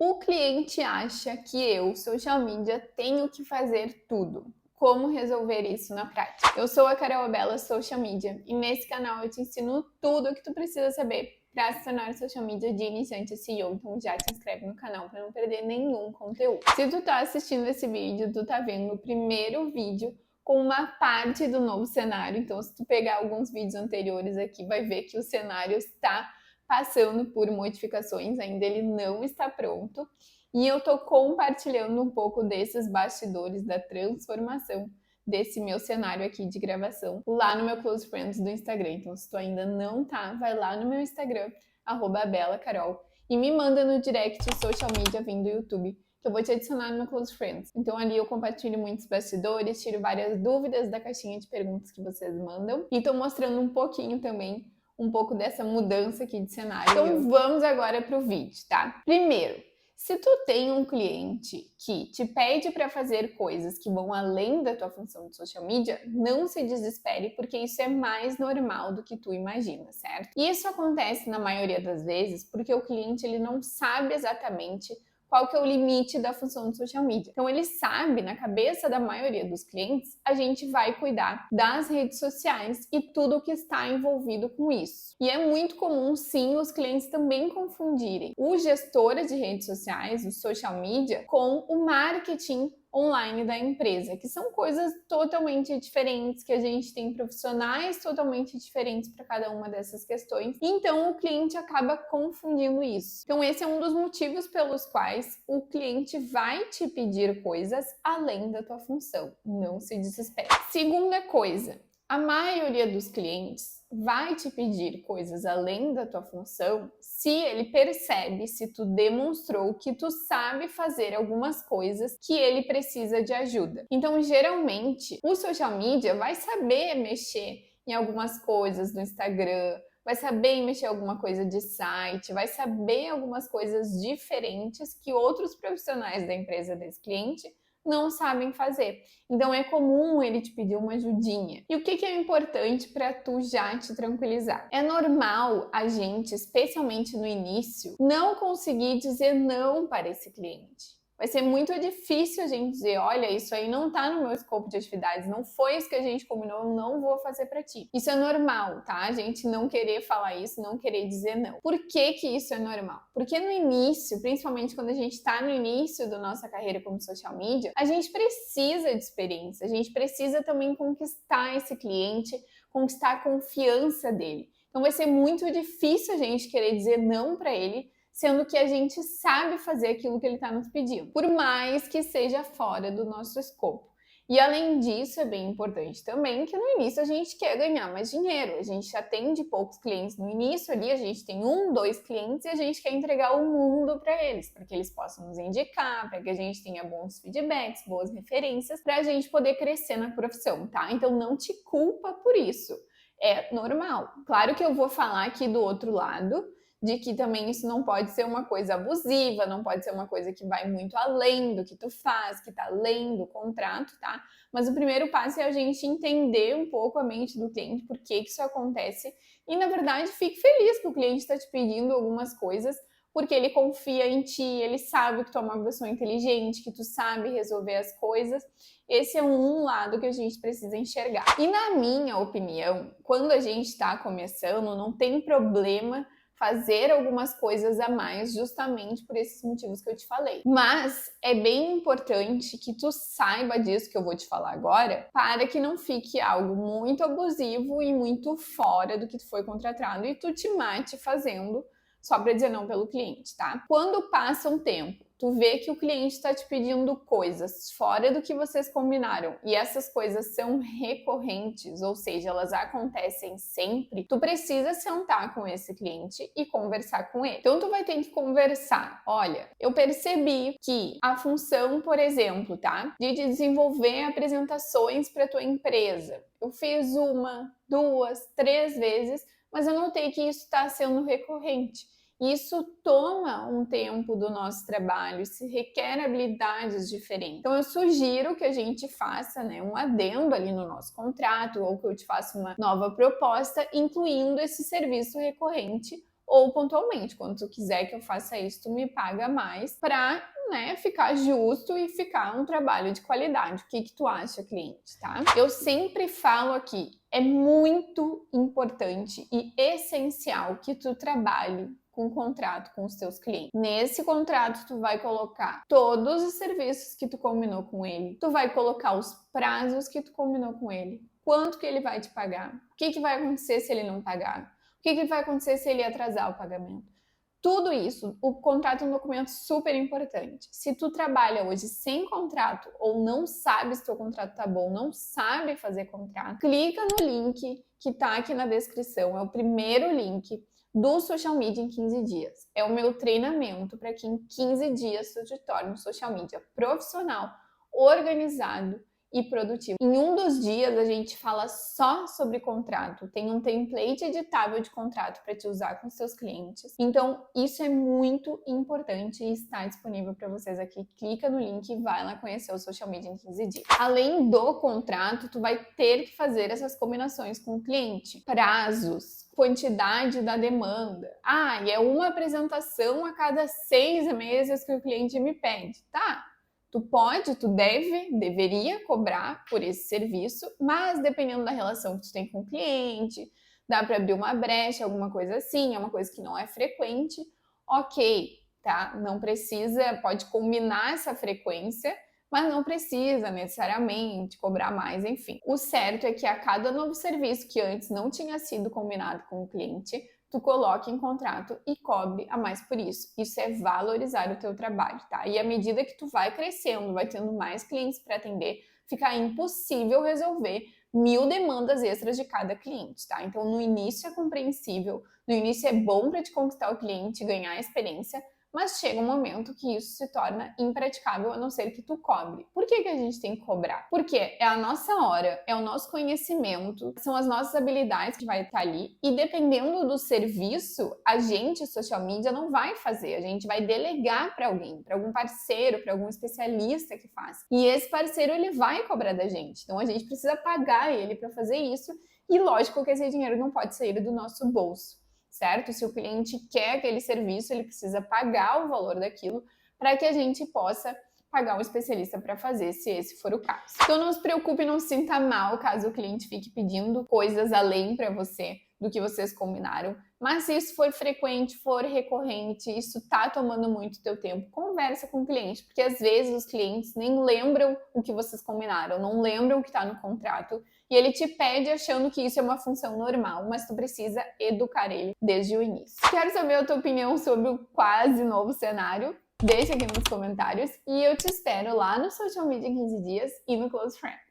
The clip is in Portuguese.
O cliente acha que eu, social media, tenho que fazer tudo. Como resolver isso na prática? Eu sou a Carol Abella, Social Media, e nesse canal eu te ensino tudo o que tu precisa saber para se tornar social media de iniciante SEO. Então já te inscreve no canal para não perder nenhum conteúdo. Se tu tá assistindo esse vídeo, tu tá vendo o primeiro vídeo com uma parte do novo cenário. Então se tu pegar alguns vídeos anteriores aqui, vai ver que o cenário está passando por modificações, ainda ele não está pronto. E eu tô compartilhando um pouco desses bastidores da transformação desse meu cenário aqui de gravação lá no meu Close Friends do Instagram. Então, se tu ainda não tá, vai lá no meu Instagram, @belacarol, e me manda no direct social media vindo do YouTube, que eu vou te adicionar no meu Close Friends. Então, ali eu compartilho muitos bastidores, tiro várias dúvidas da caixinha de perguntas que vocês mandam, e tô mostrando um pouquinho também um pouco dessa mudança aqui de cenário. Então vamos agora para o vídeo, tá? Primeiro, se tu tem um cliente que te pede para fazer coisas que vão além da tua função de social media, não se desespere, porque isso é mais normal do que tu imagina, certo? E isso acontece na maioria das vezes porque o cliente ele não sabe exatamente qual que é o limite da função do social media. Então ele sabe, na cabeça da maioria dos clientes, a gente vai cuidar das redes sociais e tudo o que está envolvido com isso. E é muito comum, sim, os clientes também confundirem o gestor de redes sociais, o social media, com o marketing online da empresa, que são coisas totalmente diferentes, que a gente tem profissionais totalmente diferentes para cada uma dessas questões, então o cliente acaba confundindo isso. Então esse é um dos motivos pelos quais o cliente vai te pedir coisas além da tua função. Não se desespere. Segunda coisa, a maioria dos clientes vai te pedir coisas além da tua função se ele percebe, se tu demonstrou que tu sabe fazer algumas coisas que ele precisa de ajuda. Então, geralmente, o social media vai saber mexer em algumas coisas do Instagram, vai saber mexer em alguma coisa de site, vai saber algumas coisas diferentes que outros profissionais da empresa desse cliente não sabem fazer. Então é comum ele te pedir uma ajudinha. E o que é importante para tu já te tranquilizar? É normal a gente, especialmente no início, não conseguir dizer não para esse cliente. Vai ser muito difícil a gente dizer, olha, isso aí não tá no meu escopo de atividades, não foi isso que a gente combinou, eu não vou fazer para ti. Isso é normal, tá? A gente não querer falar isso, não querer dizer não. Por que que isso é normal? Porque no início, principalmente quando a gente tá no início da nossa carreira como social media, a gente precisa de experiência, a gente precisa também conquistar esse cliente, conquistar a confiança dele. Então vai ser muito difícil a gente querer dizer não para ele, sendo que a gente sabe fazer aquilo que ele está nos pedindo, por mais que seja fora do nosso escopo. E além disso, é bem importante também que no início a gente quer ganhar mais dinheiro. A gente atende poucos clientes no início ali, a gente tem 1, 2 clientes e a gente quer entregar o mundo para eles, para que eles possam nos indicar, para que a gente tenha bons feedbacks, boas referências, para a gente poder crescer na profissão, tá? Então não te culpa por isso. É normal. Claro que eu vou falar aqui do outro lado, de que também isso não pode ser uma coisa abusiva, não pode ser uma coisa que vai muito além do que tu faz, que tá além do contrato, tá? Mas o primeiro passo é a gente entender um pouco a mente do cliente, por que isso acontece, e na verdade fique feliz que o cliente está te pedindo algumas coisas, porque ele confia em ti, ele sabe que tu é uma pessoa inteligente, que tu sabe resolver as coisas. Esse é um lado que a gente precisa enxergar. E na minha opinião, quando a gente está começando, não tem problema fazer algumas coisas a mais, justamente por esses motivos que eu te falei. Mas é bem importante que tu saiba disso que eu vou te falar agora, para que não fique algo muito abusivo e muito fora do que tu foi contratado e tu te mate fazendo só para dizer não pelo cliente, tá? Quando passa um tempo, tu vê que o cliente está te pedindo coisas fora do que vocês combinaram e essas coisas são recorrentes, ou seja, elas acontecem sempre, tu precisa sentar com esse cliente e conversar com ele. Então tu vai ter que conversar, olha, eu percebi que a função, por exemplo, tá, de desenvolver apresentações para tua empresa, eu fiz 1, 2, 3 vezes, mas eu notei que isso está sendo recorrente. Isso toma um tempo do nosso trabalho, se requer habilidades diferentes. Então eu sugiro que a gente faça, né, um adendo ali no nosso contrato, ou que eu te faça uma nova proposta, incluindo esse serviço recorrente, ou pontualmente. Quando tu quiser que eu faça isso, tu me paga mais pra, né, ficar justo e ficar um trabalho de qualidade. O que que tu acha, cliente, tá? Eu sempre falo aqui, é muito importante e essencial que tu trabalhe com contrato com os teus clientes. Nesse contrato, tu vai colocar todos os serviços que tu combinou com ele, tu vai colocar os prazos que tu combinou com ele, quanto que ele vai te pagar, o que que vai acontecer se ele não pagar, o que que vai acontecer se ele atrasar o pagamento. Tudo isso, o contrato é um documento super importante. Se tu trabalha hoje sem contrato ou não sabe se teu contrato tá bom, não sabe fazer contrato, clica no link que tá aqui na descrição, é o primeiro link do Social Media em 15 dias. É o meu treinamento para que em 15 dias tu te torne um social media profissional, organizado e produtivo. Em um dos dias a gente fala só sobre contrato, tem um template editável de contrato para te usar com seus clientes. Então, isso é muito importante e está disponível para vocês aqui. Clica no link e vai lá conhecer o Social Media em 15 dias. Além do contrato, tu vai ter que fazer essas combinações com o cliente. Prazos, quantidade da demanda. Ah, e é uma apresentação a cada 6 meses que o cliente me pede. Tá, tu deveria cobrar por esse serviço, mas dependendo da relação que tu tem com o cliente, dá para abrir uma brecha, alguma coisa assim, é uma coisa que não é frequente, ok, tá? Não precisa, pode combinar essa frequência, mas não precisa necessariamente cobrar mais, enfim. O certo é que a cada novo serviço que antes não tinha sido combinado com o cliente, tu coloque em contrato e cobre a mais por isso. Isso é valorizar o teu trabalho, tá? E à medida que tu vai crescendo, vai tendo mais clientes para atender, fica impossível resolver 1000 demandas extras de cada cliente, tá? Então, no início é compreensível, no início é bom para te conquistar o cliente, ganhar experiência, mas chega um momento que isso se torna impraticável a não ser que tu cobre. Por que a gente tem que cobrar? Porque é a nossa hora, é o nosso conhecimento, são as nossas habilidades que vai estar ali e dependendo do serviço, a gente, social media, não vai fazer, a gente vai delegar para alguém, para algum parceiro, para algum especialista que faz. E esse parceiro, ele vai cobrar da gente, então a gente precisa pagar ele para fazer isso e lógico que esse dinheiro não pode sair do nosso bolso. Certo? Se o cliente quer aquele serviço, ele precisa pagar o valor daquilo para que a gente possa pagar um especialista para fazer, se esse for o caso. Então não se preocupe, não se sinta mal caso o cliente fique pedindo coisas além para você do que vocês combinaram. Mas se isso for frequente, for recorrente, isso tá tomando muito teu tempo, conversa com o cliente, porque às vezes os clientes nem lembram o que vocês combinaram, não lembram o que está no contrato, e ele te pede achando que isso é uma função normal, mas tu precisa educar ele desde o início. Quero saber a tua opinião sobre o quase novo cenário? Deixa aqui nos comentários e eu te espero lá no Social Media em 15 dias e no Close Friends.